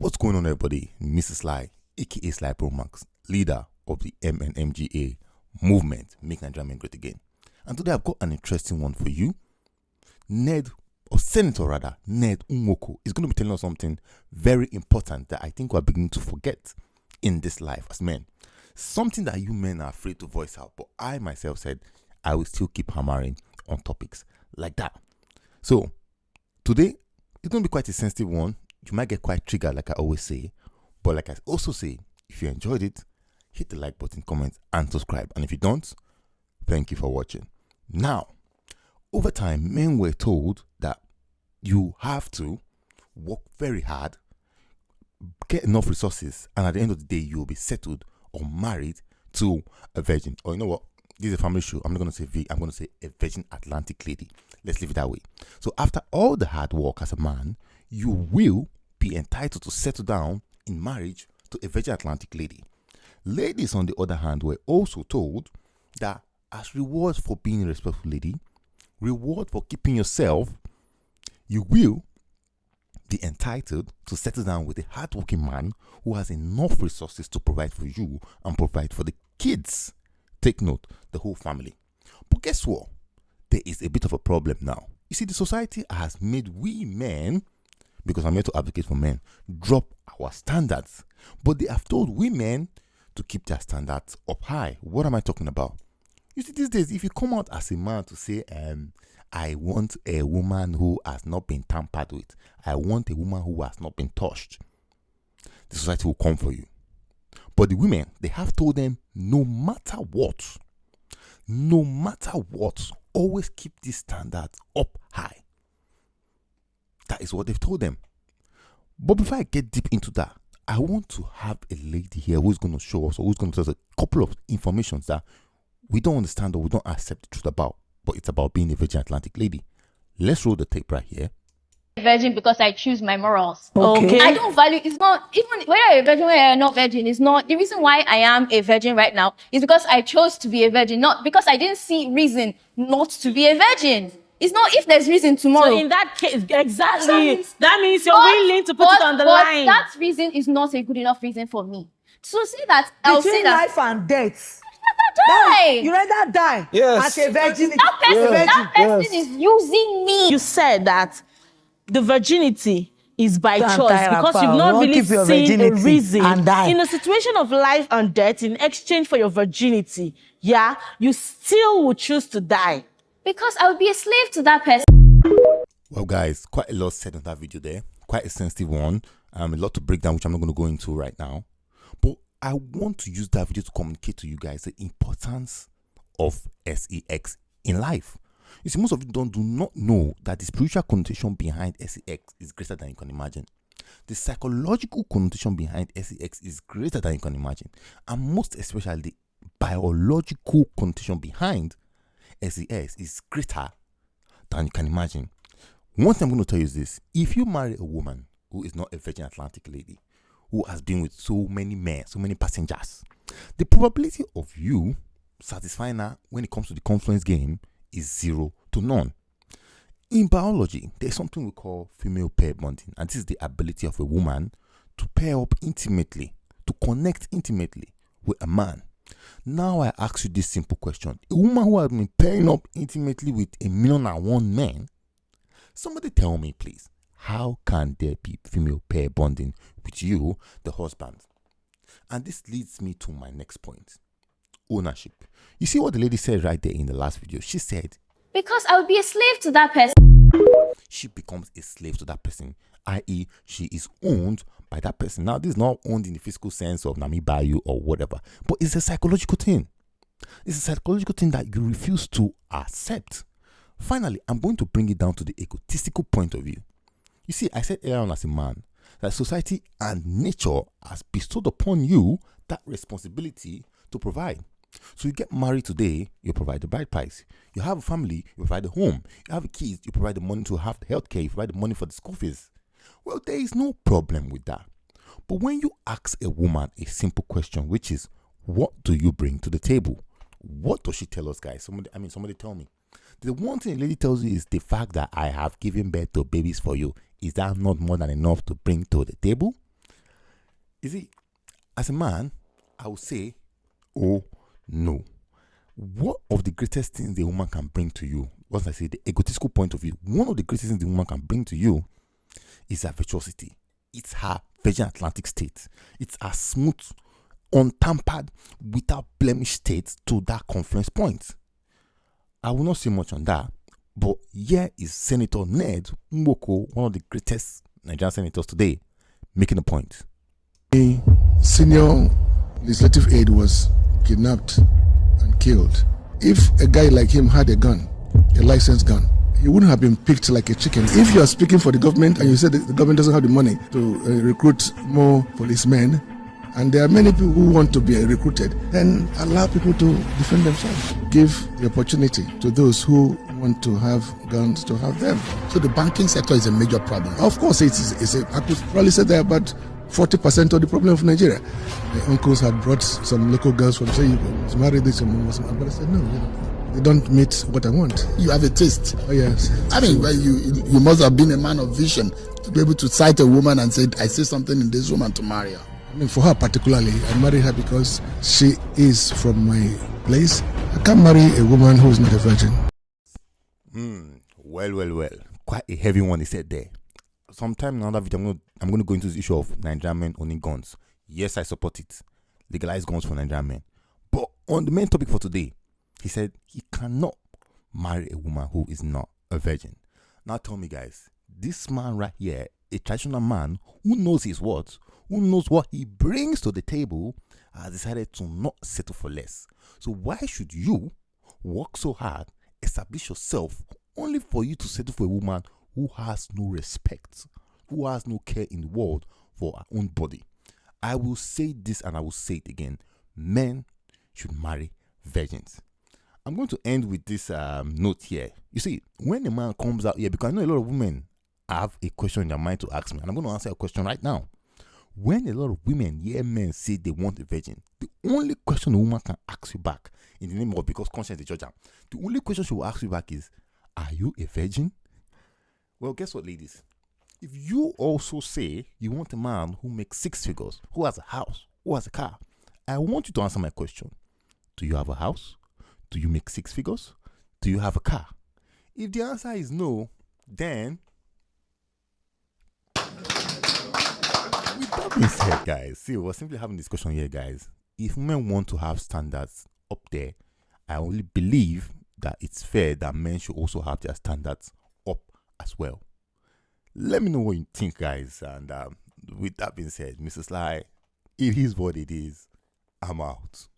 What's going on, everybody? Mrs. Sly, aka Sly Pro Max, leader of the MNMGA movement, Make Nigeria Men Great Again. And today I've got an interesting one for you. Senator Ned Nwoko is going to be telling us something very important that I think we're beginning to forget in this life as men. Something that you men are afraid to voice out, but I myself said I will still keep hammering on topics like that. So today it's going to be quite a sensitive one. You might get quite triggered, like I always say, but like I also say, if you enjoyed it, hit the like button, comment, and subscribe. And if you don't, thank you for watching. Now, over time, men were told that you have to work very hard, get enough resources, and at the end of the day, you will be settled or married to a virgin. Or you know what? This is a family show. I'm not going to say V. I'm going to say a virgin Atlantic lady. Let's leave it that way. So after all the hard work as a man, you will be entitled to settle down in marriage to a virgin Atlantic lady. Ladies, on the other hand, were also told that as reward for being a respectful lady, reward for keeping yourself, you will be entitled to settle down with a hardworking man who has enough resources to provide for you and provide for the kids. Take note, the whole family. But guess what? There is a bit of a problem now. You see, the society has made we men, because I'm here to advocate for men, drop our standards. But they have told women to keep their standards up high. What am I talking about? You see, these days, if you come out as a man to say, I want a woman who has not been tampered with, I want a woman who has not been touched, the society will come for you. But the women, they have told them, no matter what, always keep these standards up high. That is what they've told them. But before I get deep into that, I want to have a lady here who's going to show us, or who's going to tell us a couple of informations that we don't understand or we don't accept the truth about, but it's about being a virgin Atlantic lady. Let's roll the tape right here. Virgin because I choose my morals. Okay. I don't value, it's not, even whether you're a virgin or you're not virgin, it's not, the reason why I am a virgin right now is because I chose to be a virgin, not because I didn't see reason not to be a virgin. It's not if there's reason tomorrow. So in that case, exactly, that means you're willing to put it on the line. That reason is not a good enough reason for me. So say that, I'll say Between that. life and death. Die. You rather die Yes. as a virgin. That person is using me. You said that the virginity is by Don't choice tire because about. you've not Don't really keep your seen a virginity reason. and die. In a situation of life and death, in exchange for your virginity, yeah, you still would choose to die. Because I would be a slave to that person. Well, guys, quite a lot said on that video there. Quite a sensitive one. A lot to break down, which I'm not going to go into right now. But I want to use that video to communicate to you guys the importance of sex in life. You see, most of you do not know that the spiritual connotation behind sex is greater than you can imagine. The psychological connotation behind sex is greater than you can imagine. And most especially, the biological connotation behind sex is greater than you can imagine. One thing I'm going to tell you is this. If you marry a woman who is not a virgin Atlantic lady, who has been with so many men, so many passengers, the probability of you satisfying her when it comes to the confluence game is 0 to none. In biology, there's something we call female pair bonding, and this is the ability of a woman to pair up intimately, to connect intimately with a man. Now I ask you this simple question. A woman who has been pairing up intimately with 1,000,001 men, somebody tell me please, how can there be female pair bonding with you, the husband? And this leads me to my next point. Ownership. You see what the lady said right there in the last video? She said, Because I would be a slave to that person. she becomes a slave to that person, i.e. she is owned by that person. Now, this is not owned in the physical sense of Nami Bayu or whatever, but it's a psychological thing. It's a psychological thing that you refuse to accept. Finally, I'm going to bring it down to the egotistical point of view. You see, I said earlier on as a man that society and nature has bestowed upon you that responsibility to provide. So you get married today, you provide the bride price. You have a family, you provide the home. You have kids, you provide the money to have the healthcare, you provide the money for the school fees. Well, there is no problem with that. But when you ask a woman a simple question, which is, what do you bring to the table? What does she tell us, guys? Somebody tell me. The one thing the lady tells you is the fact that I have given birth to babies for you. Is that not more than enough to bring to the table? You see, as a man, I would say, oh no. What of the greatest things the woman can bring to you? Once I say the egotistical point of view, one of the greatest things the woman can bring to you is her virtuosity. It's her Virgin Atlantic state. It's her smooth, untampered, without blemish state to that confluence point. I will not say much on that, but here is Senator Ned Nwoko, one of the greatest Nigerian senators today, making a point. A senior legislative aide was kidnapped and killed. If a guy like him had a gun, a licensed gun, he wouldn't have been picked like a chicken. If you are speaking for the government and you say that the government doesn't have the money to recruit more policemen, and there are many people who want to be recruited, then allow people to defend themselves. Give the opportunity to those who want to have guns to have them. So the banking sector is a major problem. Of course, I could probably say that about 40% of the problem of Nigeria. My uncles had brought some local girls from say, you marry this woman, but I said no, they don't meet what I want. You have a taste. Oh yes. I mean, well, you must have been a man of vision to be able to cite a woman and say, I see something in this woman to marry her. I mean, for her particularly, I married her because she is from my place. I can't marry a woman who is not a virgin. Well. Quite a heavy one he said there. Sometime in another video, I'm going to go into the issue of Nigerian men owning guns. Yes, I support it. Legalize guns for Nigerian men. But on the main topic for today, he said he cannot marry a woman who is not a virgin. Now tell me, guys, this man right here, a traditional man who knows his words, who knows what he brings to the table, has decided to not settle for less. So why should you work so hard, establish yourself, only for you to settle for a woman who has no respect, who has no care in the world for her own body? I will say this and I will say it again. Men should marry virgins. I'm going to end with this note here. You see, when a man comes out here, because I know a lot of women have a question in their mind to ask me, and I'm going to answer a question right now. When a lot of women hear men say they want a virgin, the only question a woman can ask you back, in the name of because conscience is judge am, the only question she will ask you back is, are you a virgin? Well, guess what, ladies? If you also say you want a man who makes 6 figures, who has a house, who has a car, I want you to answer my question. Do you have a house? Do you make 6 figures? Do you have a car? If the answer is no, then with that being said, guys, see, we're simply having a discussion here, guys. If women want to have standards up there, I only believe that it's fair that men should also have their standards up as well. Let me know what you think, guys. And with that being said, Mrs. Sly, it is what it is. I'm out.